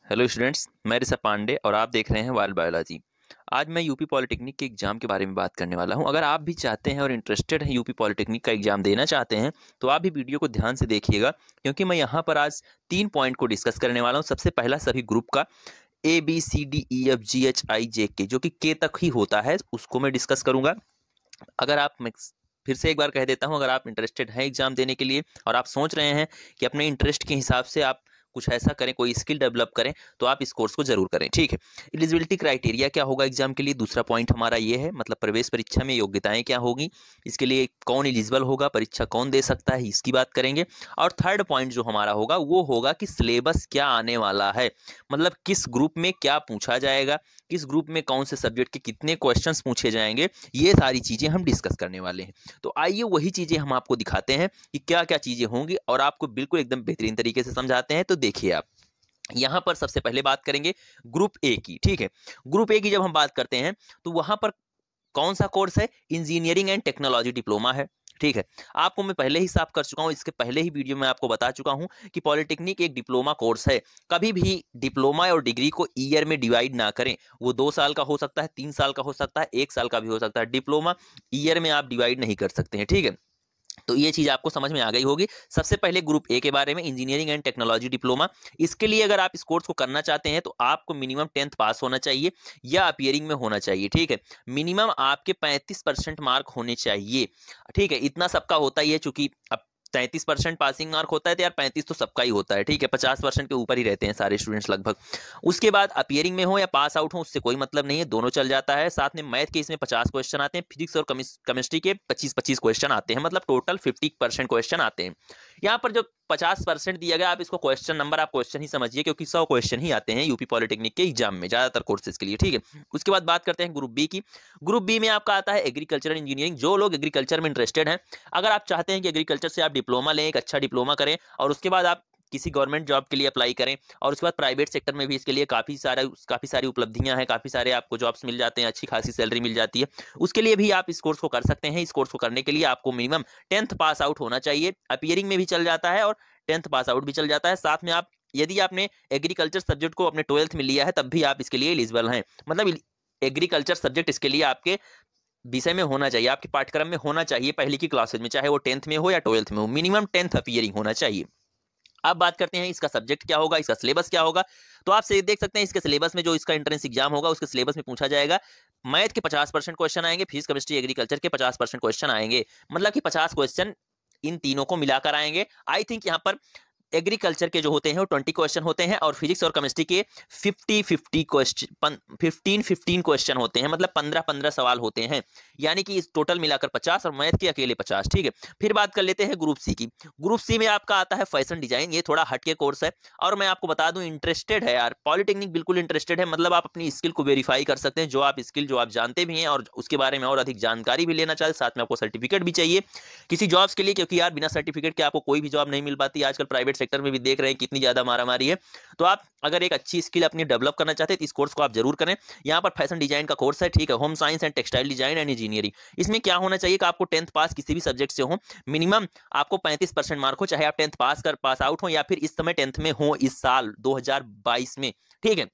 Hello students, मैं ऋषभ पांडे और आप देख रहे हैं वाइल्ड बायोलॉजी। आज मैं यूपी पॉलिटेक्निक के एग्जाम के बारे में बात करने वाला हूं। अगर आप भी चाहते हैं और इंटरेस्टेड हैं यूपी पॉलिटेक्निक का एग्जाम देना चाहते हैं तो आप भी वीडियो को ध्यान से देखिएगा, क्योंकि मैं यहां पर आज 3 पॉइंट को डिस्कस करने वाला हूं। सबसे पहला, सभी ग्रुप का ABCDEFGHIJK जो कि के तक ही होता है, उसको मैं डिस्कस करूंगा। अगर आप मैं फिर से एक बार कह देता हूं, अगर आप इंटरेस्टेड हैं एग्जाम देने के लिए और आप सोच रहे हैं कि अपने इंटरेस्ट के हिसाब से आप कुछ ऐसा करें, कोई स्किल डेवलप करें, तो आप इस कोर्स को जरूर करें। ठीक है। एलिजिबिलिटी क्राइटेरिया क्या होगा एग्जाम के लिए, दूसरा पॉइंट हमारा ये है, मतलब प्रवेश परीक्षा में योग्यताएं क्या होगी, इसके लिए कौन एलिजिबल होगा, परीक्षा कौन दे सकता है, इसकी बात करेंगे। और थर्ड पॉइंट जो हमारा होगा वो होगा कि सिलेबस क्या आने वाला है, मतलब किस ग्रुप में क्या पूछा जाएगा, किस ग्रुप में कौन से सब्जेक्ट के कितने क्वेश्चंस पूछे जाएंगे, ये सारी चीजें हम डिस्कस करने वाले हैं। तो आइए वही चीजें हम आपको दिखाते हैं कि क्या क्या चीजें होंगी और आपको बिल्कुल एकदम बेहतरीन तरीके से समझाते हैं। तो देखिए, आप यहां पर सबसे पहले बात करेंगे ग्रुप ए की। ठीक है। ग्रुप ए की जब हम बात करते हैं तो वहां पर कौन सा कोर्स है, इंजीनियरिंग एंड टेक्नोलॉजी डिप्लोमा है। ठीक है। आपको मैं पहले ही साफ कर चुका हूं, इसके पहले ही वीडियो में आपको बता चुका हूं कि पॉलिटेक्निक एक डिप्लोमा कोर्स है। कभी भी डिप्लोमा और डिग्री को ईयर में डिवाइड ना करें। वो 2 साल का हो सकता है, 3 साल का हो सकता है, 1 साल का भी हो सकता है। डिप्लोमा ईयर में आप डिवाइड नहीं कर सकते हैं। ठीक है। तो ये चीज आपको समझ में आ गई होगी। सबसे पहले ग्रुप ए के बारे में, इंजीनियरिंग एंड टेक्नोलॉजी डिप्लोमा। इसके लिए अगर आप इस कोर्स को करना चाहते हैं तो आपको मिनिमम 10th पास होना चाहिए या अपीयरिंग में होना चाहिए। ठीक है। मिनिमम आपके 35% मार्क होने चाहिए। ठीक है। इतना सबका होता ही है, चूंकि अब 33% पासिंग मार्क होता है तो यार 35 तो सबका ही होता है। ठीक है। 50% के ऊपर ही रहते हैं सारे स्टूडेंट्स लगभग। उसके बाद अपीयरिंग में हो या पास आउट हो, उससे कोई मतलब नहीं है, दोनों चल जाता है। साथ में मैथ के इसमें 50 क्वेश्चन आते हैं, फिजिक्स और केमिस्ट्री के 25-25 क्वेश्चन आते हैं, मतलब टोटल 50% क्वेश्चन आते हैं। यहाँ पर जो 50% दिया गया, आप इसको क्वेश्चन नंबर, आप क्वेश्चन ही समझिए, क्योंकि 100 क्वेश्चन ही आते हैं यूपी पॉलिटेक्निक के एग्जाम में ज्यादातर कोर्सेज के लिए। ठीक है। उसके बाद बात करते हैं ग्रुप बी की। ग्रुप बी में आपका आता है एग्रीकल्चर इंजीनियरिंग। जो लोग एग्रीकल्चर में इंटरेस्टेड हैं, अगर आप चाहते हैं कि एग्रीकल्चर से आप डिप्लोमा लें, एक अच्छा डिप्लोमा करें और उसके बाद आप किसी गवर्नमेंट जॉब के लिए अप्लाई करें, और उसके बाद प्राइवेट सेक्टर में भी इसके लिए काफ़ी सारी उपलब्धियां हैं, काफ़ी सारे आपको जॉब्स मिल जाते हैं, अच्छी खासी सैलरी मिल जाती है। उसके लिए भी आप इस कोर्स को कर सकते हैं। इस कोर्स को करने के लिए आपको मिनिमम 10th पास आउट होना चाहिए। अपीयरिंग में भी चल जाता है और 10th पास आउट भी चल जाता है। साथ में आप, यदि आपने एग्रीकल्चर सब्जेक्ट को अपने 12th में लिया है, तब भी आप इसके लिए एलिजिबल हैं। मतलब एग्रीकल्चर सब्जेक्ट इसके लिए आपके विषय में होना चाहिए, आपके पाठ्यक्रम में होना चाहिए पहले की क्लासेज में, चाहे वो 10th में हो या 12th में हो। मिनिमम 10th अपीयरिंग होना चाहिए। अब बात करते हैं इसका सब्जेक्ट क्या होगा, इसका सिलेबस क्या होगा। तो आप से देख सकते हैं इसके सिलेबस में, जो इसका एंट्रेंस एग्जाम होगा उसके सिलेबस में पूछा जाएगा। मैथ के 50% क्वेश्चन आएंगे, फिजिक्स केमिस्ट्री एग्रीकल्चर के 50% क्वेश्चन आएंगे, मतलब कि 50 क्वेश्चन इन तीनों को मिलाकर आएंगे। आई थिंक यहाँ पर एग्रीकल्चर के जो होते हैं वो 20 क्वेश्चन होते हैं, और फिजिक्स और केमिस्ट्री के 50-50 क्वेश्चन, 15-15 क्वेश्चन होते हैं, मतलब 15-15 सवाल होते हैं, यानी कि इस टोटल मिलाकर 50 और मैथ के अकेले 50। ठीक है। फिर बात कर लेते हैं ग्रुप सी की। ग्रुप सी में आपका आता है फैशन डिजाइन। ये थोड़ा हटके कोर्स है, और मैं आपको बता दूं, इंटरेस्टेड है यार पॉलिटेक्निक, बिल्कुल इंटरेस्टेड है, मतलब आप अपनी स्किल को वेरीफाई कर सकते हैं, जो आप स्किल जो आप जानते भी हैं और उसके बारे में और अधिक जानकारी भी लेना चाहते, साथ में आपको सर्टिफिकेट भी चाहिए किसी जॉब्स के लिए, क्योंकि यार बिना सर्टिफिकेट के आपको कोई भी जॉब नहीं मिल पाती। आजकल प्राइवेट सेक्टर में भी देख रहे हैं कितनी ज्यादा मारामारी है। तो आप अगर एक अच्छी स्किल अपनी डेवलप करना चाहते हैं तो इस कोर्स को आप जरूर करें। यहाँ पर फैशन डिजाइन का कोर्स है। ठीक है। Home science and textile design and engineering. इसमें क्या होना चाहिए कि आपको 10th पास किसी भी सब्जेक्ट से हो, मिनिमम आपको 35% मार्क हो, चाहे आप 10th पास आउट हो या फिर इस समय 10th में हो, इस साल 2022 में। ठीक है।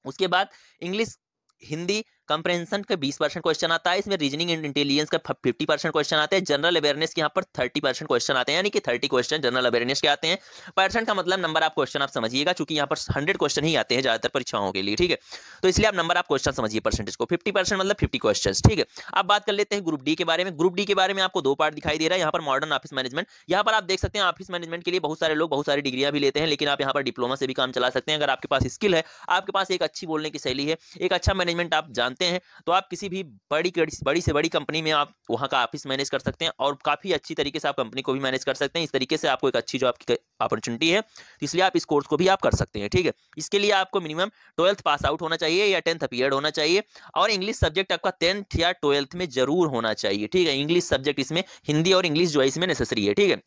उसके बाद इंग्लिश हिंदी कंप्रेंशन का 20% क्वेश्चन आता है। इसमें रीजनिंग एंड इंटेलिजेंस का 50% क्वेश्चन आते हैं। जनरल अवेयरनेस के यहाँ पर 30% क्वेश्चन आते हैं, यानी कि 30 क्वेश्चन जनरल अवेयरनेस के आते हैं। परसेंट का मतलब नंबर आप क्वेश्चन आप समझिएगा, चूंकि यहाँ पर 100 क्वेश्चन ही आते हैं ज्यादातर परीक्षाओं के लिए। ठीक है। तो इसलिए आप नंबर आप क्वेश्चन समझिए, परसेंटेज को 50% मतलब 50 क्वेश्चन। ठीक है। अब बात कर लेते हैं ग्रुप डी के बारे में। ग्रुप डी के बारे में आपको 2 पार्ट दिखाई दे रहा है। यहाँ पर मॉडर्न ऑफिस मैनेजमेंट। यहाँ पर आप देख सकते हैं ऑफिस मैनेजमेंट के लिए बहुत सारे लोग बहुत सारी डिग्रियां भी लेते हैं, लेकिन आप यहाँ पर डिप्लोमा से भी काम चला सकते हैं। अगर आपके पास स्किल है, आपके पास एक अच्छी बोलने की शैली है, एक अच्छा मैनेजमेंट आप जानते हैं, तो आप किसी भी बड़ी से बड़ी कंपनी में आप वहां का ऑफिस मैनेज कर सकते हैं, और काफी अच्छी तरीके से आप कंपनी को भी मैनेज कर सकते हैं। इस तरीके से आपको एक अच्छी जॉब की अपॉर्चुनिटी है, तो इसलिए आप इस कोर्स को भी आप कर सकते हैं। ठीक है। इसके लिए आपको मिनिमम 12th पास आउट होना चाहिए या 10th अपीयर्ड होना चाहिए, और इंग्लिश सब्जेक्ट आपका 10th या 12th में जरूर होना चाहिए। ठीक है। इंग्लिश सब्जेक्ट इसमें, हिंदी और इंग्लिश जो है इसमें नेसेसरी है। ठीक है।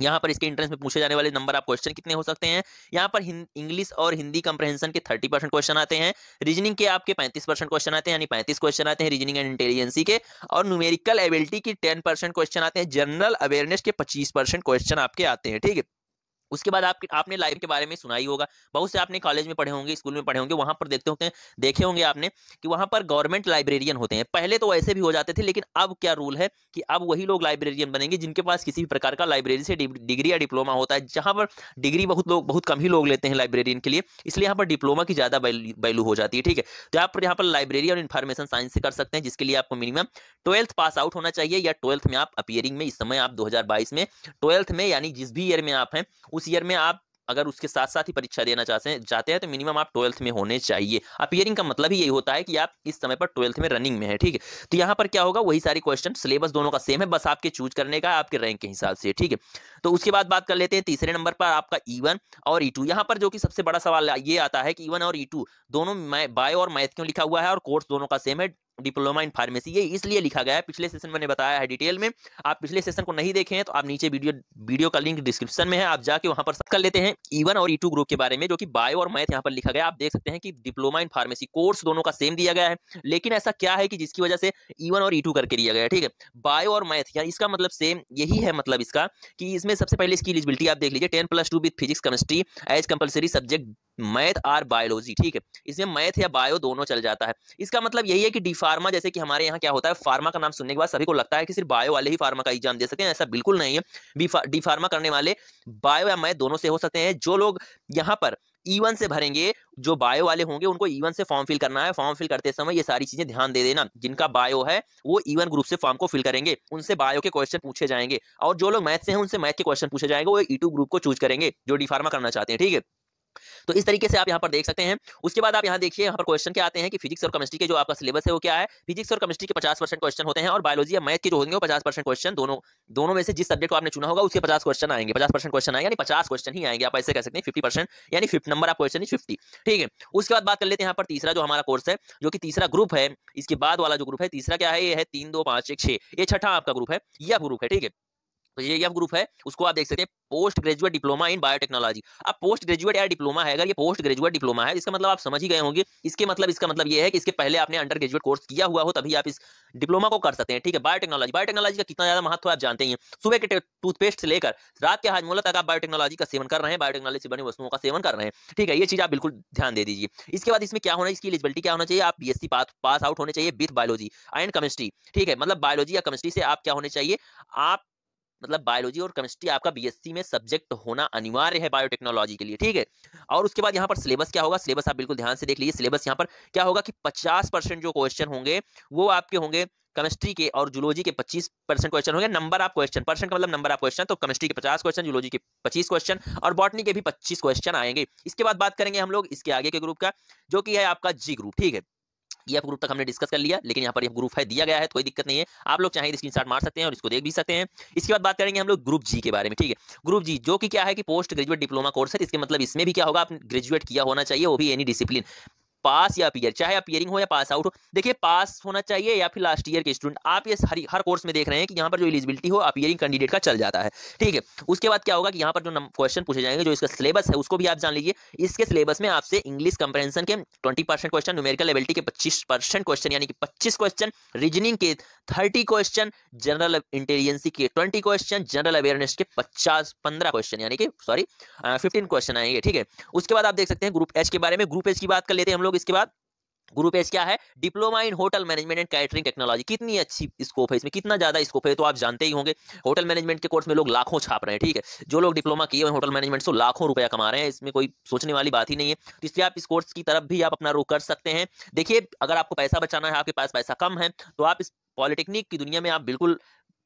यहाँ पर इसके एंट्रेंस में पूछे जाने वाले नंबर आप क्वेश्चन कितने हो सकते हैं, यहाँ पर इंग्लिश और हिंदी कंप्रहेंशन के 30% क्वेश्चन आते हैं। रीजनिंग के आपके 35% क्वेश्चन आते हैं, यानी 35 क्वेश्चन आते हैं रीजनिंग एंड इंटेलिजेंसी के, और न्यूमेरिकल एबिलिटी की 10% क्वेश्चन आते हैं। जनरल अवेयरनेस के 25% क्वेश्चन आपके आते हैं। ठीक है। उसके बाद आपने लाइब्रेरी के बारे में सुना ही होगा, बहुत से आपने कॉलेज में पढ़े होंगे, स्कूल में पढ़े होंगे, वहां पर देखे होंगे आपने कि वहां पर गवर्नमेंट लाइब्रेरियन होते हैं। पहले तो ऐसे भी हो जाते थे, लेकिन अब क्या रूल है कि अब वही लोग लाइब्रेरियन बनेंगे जिनके पास किसी भी प्रकार का लाइब्रेरी से डिग्री या डिप्लोमा होता है। जहां पर डिग्री बहुत कम ही लोग लेते हैं लाइब्रेरियन के लिए, इसलिए यहाँ पर डिप्लोमा की ज्यादा वैल्यू हो जाती है। ठीक है, तो आप यहाँ पर लाइब्रेरी और इन्फॉर्मेशन साइंस से कर सकते हैं, जिसके लिए आपको मिनिमम 12th पास आउट होना चाहिए, या 12th में आप अपीयरिंग में, इस समय आप 2022 में 12th में, यानी जिस भी ईयर में आप हैं उस ईयर में आप अगर उसके साथ साथ ही परीक्षा देना चाहते हैं तो मिनिमम आप 12th में होने चाहिए। अपीयरिंग का मतलब ही यही होता है कि आप इस समय पर 12th में रनिंग में है। ठीक है, तो यहाँ पर क्या होगा, वही सारी क्वेश्चन, सिलेबस दोनों का सेम है, बस आपके चूज करने का आपके रैंक के हिसाब से। ठीक है, तो उसके बाद बात कर लेते हैं तीसरे नंबर पर आपका E1 और E2। यहाँ पर जो कि सबसे बड़ा सवाल ये आता है कि E1 और E2 दोनों बायो और मैथ क्यों लिखा हुआ है, और कोर्स दोनों का सेम है, डिप्लोमा इन फार्मेसी। ये इसलिए लिखा गया है, पिछले सेशन मैंने बताया है डिटेल में, आप पिछले सेशन को नहीं देखे हैं तो आप नीचे वीडियो का लिंक डिस्क्रिप्शन में है, आप जाके वहां पर सब कर लेते हैं। E1 और E2 ग्रुप के बारे में, जो कि बायो और मैथ यहाँ पर लिखा गया, आप देख सकते हैं कि डिप्लोमा इन फार्मेसी कोर्स दोनों का सेम दिया गया है, लेकिन ऐसा क्या है कि जिसकी वजह से E1 और E2 करके दिया गया है। ठीक है, बायो और मैथ, यानी इसका मतलब सेम यही है, मतलब इसका कि इसमें सबसे पहले इसकी एलिजिबिलिटी आप देख लीजिए, 10+2 with physics chemistry as compulsory subject math और बायोलॉजी। ठीक है, इसमें मैथ या बायो दोनों चल जाता है। इसका मतलब यही है कि डी फार्मा, जैसे कि हमारे यहाँ क्या होता है, फार्मा का नाम सुनने के बाद सभी को लगता है कि सिर्फ बायो वाले ही फार्मा का एग्जाम दे सकते हैं, ऐसा बिल्कुल नहीं है। डी फार्मा करने वाले बायो या मैथ दोनों से हो सकते हैं। जो लोग यहाँ पर E1 से भरेंगे, जो बायो वाले होंगे उनको E1 से फॉर्म फिल करना है। फॉर्म फिल करते समय ये सारी चीजें ध्यान दे देना, जिनका बायो है वो E1 ग्रुप से फॉर्म को फिल करेंगे, उनसे बायो के क्वेश्चन पूछे जाएंगे, और जो लोग मैथ से हैं उनसे मैथ के क्वेश्चन पूछे जाएंगे, वो E2 ग्रुप को चूज करेंगे जो डी फार्मा करना चाहते हैं। ठीक है, तो इस तरीके से आप यहाँ पर देख सकते हैं। उसके बाद आप यहाँ देखिए, यहाँ पर क्वेश्चन क्या आते हैं कि फिजिक्स और केमिस्ट्री के जो आपका सिलेबस है वो क्या है। फिजिक्स और केमिस्ट्री के 50% क्वेश्चन होते हैं, और बायोलॉजी या मैथ के जो होंगे वो 50% क्वेश्चन, दोनों में से जिस सब्जेक्ट को आपने चुना होगा उसके 50 क्वेश्चन आएंगे, 50% क्वेश्चन आएंगे, यानी 50 क्वेश्चन ही आएंगे, आप ऐसे कह सकते हैं 50%, यानी 50 नंबर आप क्वेश्चन 50। ठीक है, उसके बाद बात कर लेते हैं यहाँ पर तीसरा जो हमारा कोर्स है, जो कि तीसरा ग्रुप है, इसके बाद वाला जो ग्रुप है तीसरा क्या है, ये है 3 2 5 1 6, ये छठा आपका ग्रुप है, यह ग्रुप है। ठीक है, तो ये ग्रुप है, उसको आप देख सकते हैं post graduate diploma in biotechnology. अब पोस्ट ग्रेजुएट या डिप्लोमा है, अगर ये पोस्ट ग्रेजुएट डिप्लोमा है, इसका मतलब आप समझ ही गए होंगे, इसका मतलब ये है कि इसके पहले आपने अंडर ग्रेजुएट कोर्स किया हुआ हो, तभी आप इस डिप्लोमा को कर सकते हैं। ठीक है, बायोटेक्नोलॉजी का कितना ज्यादा महत्व आप जानते ही हैं। सुबह के टूथपेस्ट से लेकर रात के हाजमोला तक आप बायोटेक्नोलॉजी का सेवन कर रहे हैं, बायोटेक्नोलॉजी से बनी वस्तुओं का सेवन कर रहे हैं। ठीक है, ये चीज आप बिल्कुल ध्यान दे दीजिए। इसके बाद इसमें क्या होना, इसकी एलिजिबिलिटी क्या होना चाहिए, आप BSc पास आउट होने चाहिए विथ बायोलॉजी एंड केमिस्ट्री। ठीक है, मतलब बायोलॉजी या केमिस्ट्री से आप क्या होने चाहिए, आप मतलब बायोलॉजी और केमिस्ट्री आपका BSc में सब्जेक्ट होना अनिवार्य है बायोटेक्नोलॉजी के लिए। ठीक है, और उसके बाद यहाँ पर सिलेबस क्या होगा, सिलेबस आप बिल्कुल ध्यान से देख लीजिए। सिलेबस यहाँ पर क्या होगा कि 50% जो क्वेश्चन होंगे वो आपके होंगे केमिस्ट्री के, और जूलॉजी के 25% क्वेश्चन होंगे। नंबर ऑफ क्वेश्चन, परसेंट का मतलब नंबर ऑफ क्वेश्चन, तो केमिस्ट्री के 50 क्वेश्चन, जूलॉजी के 25 क्वेश्चन, और बॉटनी के भी 25 क्वेश्चन आएंगे। इसके बाद बात करेंगे हम लोग इसके आगे के ग्रुप का, जो कि है आपका G ग्रुप। ठीक है, ये ग्रुप तक हमने डिस्कस कर लिया, लेकिन यहाँ पर ये ग्रुप है दिया गया है, कोई दिक्कत नहीं है, आप लोग चाहे स्क्रीनशॉट मार सकते हैं और इसको देख भी सकते हैं। इसके बाद बात करेंगे हम लोग ग्रुप जी के बारे में। ठीक है, ग्रुप जी जो कि क्या है कि पोस्ट ग्रेजुएट डिप्लोमा कोर्स है, इसके मतलब इसमें भी क्या होगा, आपने ग्रेजुएट किया होना चाहिए, वो भी एनी डिसिप्लिन, पास या अपीयर, चाहे अपीयरिंग हो या पास आउट हो। देखिए, पास होना चाहिए या फिर लास्ट ईयर के स्टूडेंट, आप ये हर कोर्स में देख रहे हैं कि यहाँ पर जो एलिजिबिलिटी हो अपीयरिंग कैंडिडेट का चल जाता है। ठीक है, उसके बाद क्या होगा कि यहाँ पर जो क्वेश्चन पूछे जाएंगे, जो इसका सिलेबस है उसको भी आप जान लीजिए। इसके सिलेबस में आपसे इंग्लिश कंप्रेहेंशन के 20% क्वेश्चन, न्यूमेरिकल एबिलिटी के 25% क्वेश्चन यानी कि 25 क्वेश्चन, रीजनिंग के 30 क्वेश्चन, जनरल इंटेलिजेंसी के 20 क्वेश्चन, जनरल अवेयरनेस के 15 क्वेश्चन यानी कि 15 क्वेश्चन आएंगे। ठीक है, उसके बाद आप देख सकते हैं ग्रुप H के बारे में। ग्रुप H की बात कर लेते हैं हम लोग। इसके बाद ग्रुप एच क्या है, diploma in hotel management and catering technology. कितनी अच्छी स्कोप है इसमें, कितना ज्यादा स्कोप है तो आप जानते ही होंगे। होटल मैनेजमेंट के कोर्स में लोग लाखों छाप रहे हैं। ठीक है, जो लोग डिप्लोमा किए हुए होटल मैनेजमेंट से लाखों रुपया कमा रहे हैं, इसमें कोई सोचने वाली बात ही नहीं है। तो इसलिए आप इस कोर्स की तरफ भी आप अपना रुख कर सकते हैं। देखिए, अगर आपको पैसा बचाना है, आपके पास पैसा कम है, तो आप इस पॉलिटेक्निक की दुनिया में आप बिल्कुल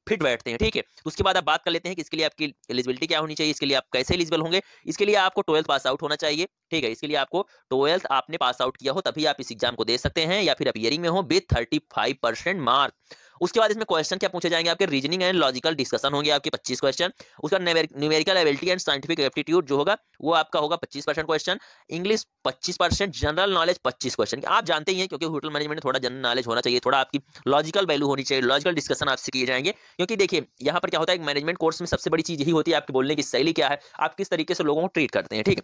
फिट बैठते हैं। ठीक है, तो उसके बाद आप बात कर लेते हैं कि इसके लिए आपकी एलिजिबिलिटी क्या होनी चाहिए, इसके लिए आप कैसे एलिजिबल होंगे। इसके लिए आपको 12th पास आउट होना चाहिए। ठीक है, इसके लिए आपको 12th आपने पास आउट किया हो, तभी आप इस एग्जाम को दे सकते हैं, या फिर अपीयरिंग में हो विद 35% मार्क। उसके बाद इसमें क्वेश्चन क्या पूछे जाएंगे, आपके रीजनिंग एंड लॉजिकल डिस्कशन होंगे आपके 25 क्वेश्चन। उसका numerical ability and scientific aptitude जो होगा वो आपका होगा 25% question, English 25%, general knowledge 25 question. आप जानते ही हैं, क्योंकि होटल मैनेजमेंट में थोड़ा जनरल नॉलेज होना चाहिए, थोड़ा आपकी लॉजिकल वैल्यू होनी चाहिए, लॉजिकल डिस्कशन आपसे किए जाएंगे। क्योंकि देखिए, यहाँ पर क्या होता है, मैनेजमेंट कोर्स में सबसे बड़ी चीज यही होती है आपकी बोलने की शैली क्या है, आप किस तरीके से लोगों को ट्रीट करते हैं। ठीक है,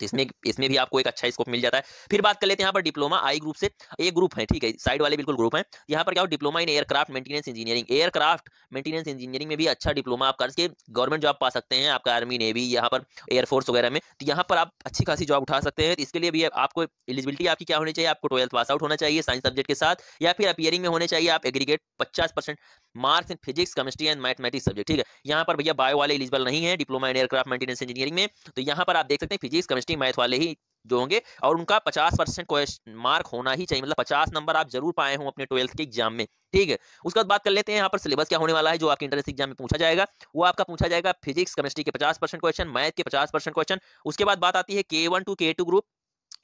तो इसमें इसमें भी आपको एक अच्छा स्कोप मिल जाता है। फिर बात कर लेते हैं यहाँ पर डिप्लोमा आई ग्रुप से। ये ग्रुप है, ठीक है, साइड वाले बिल्कुल ग्रुप हैं। यहाँ पर क्या हो, diploma in aircraft maintenance engineering, aircraft maintenance engineering में भी अच्छा डिप्लोमा आप करके गवर्नमेंट जॉब पा सकते हैं, आपका आर्मी नेवी यहाँ पर एयरफोर्स वगैरह में। तो यहाँ पर आप अच्छी खासी जॉब उठा सकते हैं। तो इसके लिए भी आपको एलिजिबिलिटी आपकी क्या होनी चाहिए, आपको 12th पास आउट होना चाहिए साइंस सब्जेक्ट के साथ, या फिर अपियरिंग में होने चाहिए आप aggregate 50% marks in physics chemistry and mathematics subject, ठीक है। यहाँ पर भैया बायो वाले एलिजिबल नहीं है diploma in aircraft maintenance engineering में। तो यहाँ पर आप देख सकते हैं फिजिक्स केमिस्ट्री मैथ वाले ही जो होंगे, और उनका 50% मार्क होना ही चाहिए, मतलब 50 नंबर आप जरूर पाए हों अपने 12th के एग्जाम में, ठीक है। उसके बाद बात कर लेते हैं यहाँ पर सिलेबस क्या होने वाला है जो आपके इंट्रेंस एग्जाम में पूछा जाएगा। वो आपका पूछा जाएगा फिजिक्स केमिस्ट्री के 50% क्वेश्चन, मैथ के 50% क्वेश्चन। उसके बाद बात आती है K1 टू K2 ग्रुप,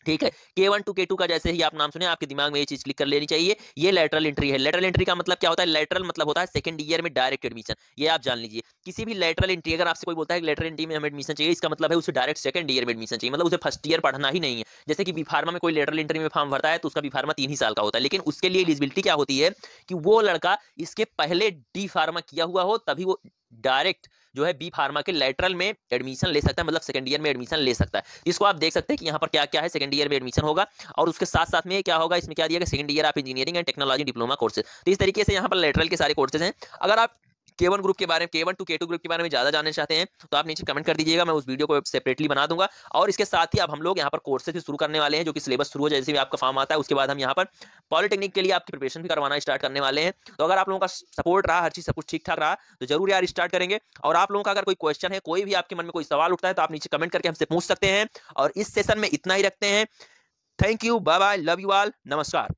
ठीक है। K1 टू K2 का जैसे ही आप नाम सुने आपके दिमाग में ये चीज क्लिक कर लेनी चाहिए, ये लेटरल एंट्री है। लेटरल एंट्री का मतलब क्या होता है, लेटरल मतलब होता है सेकंड ईयर में डायरेक्ट एडमिशन, ये आप जान लीजिए। किसी भी लेटरल एंट्री अगर आपसे कोई बोलता है कि लेटरल एंट्री में हमें एडमिशन चाहिए, इसका मतलब है उसे डायरेक्ट सेकंड ईयर में एडमिशन चाहिए, मतलब उसे फर्स्ट ईयर पढ़ना ही नहीं है। जैसे कि बी फार्मा में कोई लेटरल एंट्री में फॉर्म भरता है तो उसका बी फार्मा 3 ही साल का होता है, लेकिन उसके लिए एलिजिबिलिटी क्या होती है कि वो लड़का इसके पहले डी फार्मा किया हुआ हो, तभी वो डायरेक्ट जो है बी फार्मा के लेटरल में एडमिशन ले सकता है, मतलब सेकंड ईयर में एडमिशन ले सकता है। इसको आप देख सकते हैं कि यहाँ पर क्या क्या है, सेकंड ईयर में एडमिशन होगा, और उसके साथ साथ में क्या होगा, इसमें क्या दिया गया, सेकंड ईयर आप engineering and technology diploma courses. तो इस तरीके से यहाँ पर लेटरल के सारे कोर्सेज हैं। अगर आप K1 ग्रुप के बारे में, K1 टू K2 ग्रुप के बारे में ज्यादा जानना चाहते हैं तो आप नीचे कमेंट कर दीजिएगा, मैं उस वीडियो को सेपरेटली बना दूंगा। और इसके साथ ही अब हम लोग यहाँ पर कोर्सेज भी शुरू करने वाले हैं, जो कि सिलेबस शुरू हो जैसे भी आपका फॉर्म आता है उसके बाद हम यहाँ पर पॉलिटेक्निक के लिए आपकी प्रिपरेशन भी करवाना स्टार्ट करने वाले हैं। तो अगर आप लोगों का सपोर्ट रहा, हर चीज सब कुछ ठीक ठाक रहा, तो जरूर यार स्टार्ट करेंगे। और आप लोगों का अगर कोई क्वेश्चन है, कोई भी आपके मन में कोई सवाल उठता है, तो आप नीचे कमेंट करके हमसे पूछ सकते हैं। और इस सेशन में इतना ही रखते हैं। Thank you, bye bye, love you all, नमस्कार।